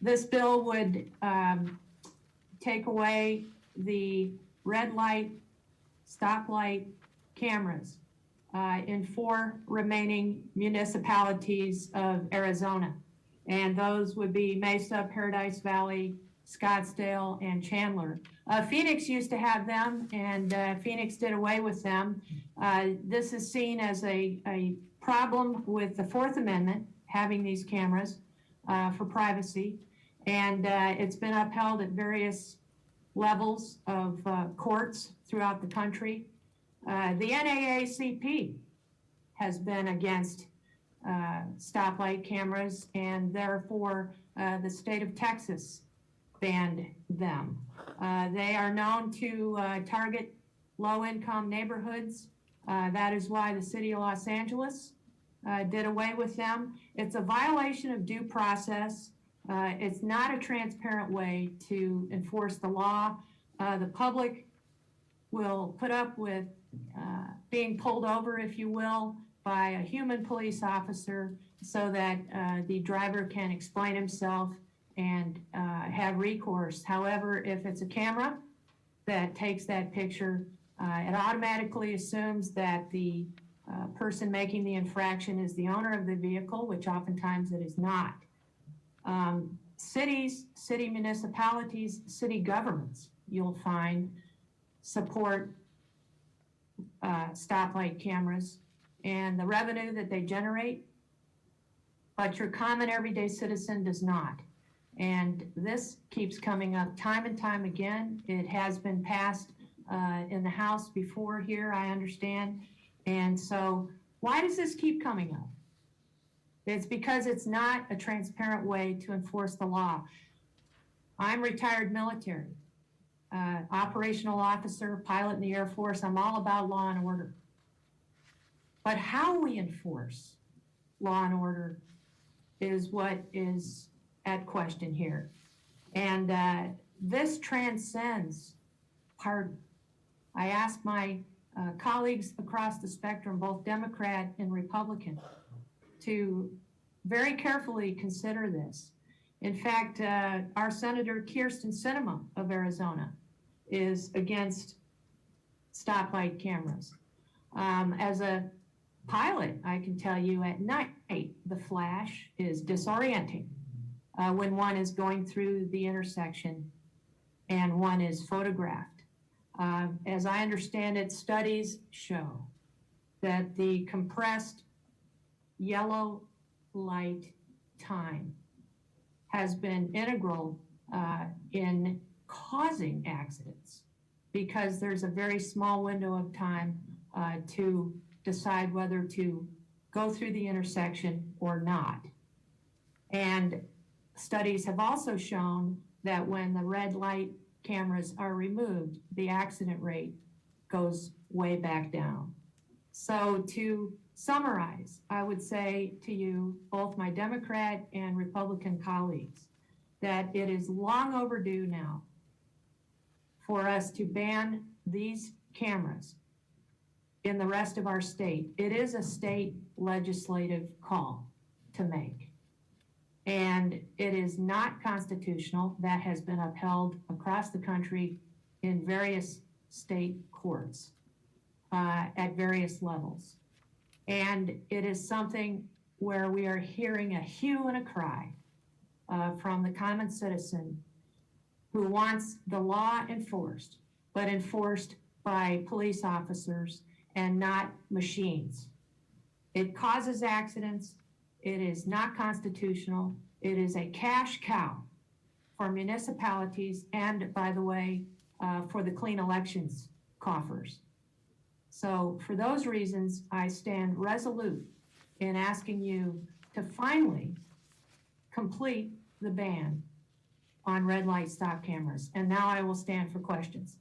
This bill would take away the red light, stoplight cameras in 4 remaining municipalities of Arizona. And those would be Mesa, Paradise Valley, Scottsdale, and Chandler. Phoenix used to have them, and Phoenix did away with them. This is seen as a problem with the Fourth Amendment, having these cameras for privacy. And it's been upheld at various levels of courts throughout the country. The NAACP has been against stoplight cameras, and therefore the state of Texas banned them. They are known to target low-income neighborhoods. That is why the city of Los Angeles did away with them. It's a violation of due process. It's not a transparent way to enforce the law. The public will put up with being pulled over, if you will, by a human police officer so that the driver can explain himself and have recourse. However, if it's a camera that takes that picture, it automatically assumes that the person making the infraction is the owner of the vehicle, which oftentimes it is not. Cities, city municipalities, city governments, you'll find, support stoplight cameras and the revenue that they generate, but your common everyday citizen does not. And this keeps coming up time and time again. It has been passed in the House before here, I understand. And so why does this keep coming up? It's because it's not a transparent way to enforce the law. I'm retired military, operational officer, pilot in the Air Force. I'm all about law and order. But how we enforce law and order is what is at question here. And this transcends pardon. I asked my colleagues across the spectrum, both Democrat and Republican, to very carefully consider this. In fact, our Senator Kyrsten Sinema of Arizona is against stoplight cameras. As a pilot, I can tell you at night, the flash is disorienting when one is going through the intersection and one is photographed. As I understand it, studies show that the compressed yellow light time has been integral in causing accidents because there's a very small window of time to decide whether to go through the intersection or not. And studies have also shown that when the red light cameras are removed, the accident rate goes way back down. So to summarize, I would say to you, both my Democrat and Republican colleagues, that it is long overdue now for us to ban these cameras in the rest of our state. It is a state legislative call to make. And it is not constitutional. That has been upheld across the country in various state courts at various levels. And it is something where we are hearing a hue and a cry from the common citizen who wants the law enforced, but enforced by police officers and not machines. It causes accidents. It is not constitutional. It is a cash cow for municipalities and, by the way, for the clean elections coffers. So for those reasons, I stand resolute in asking you to finally complete the ban on red light stop cameras. And now I will stand for questions.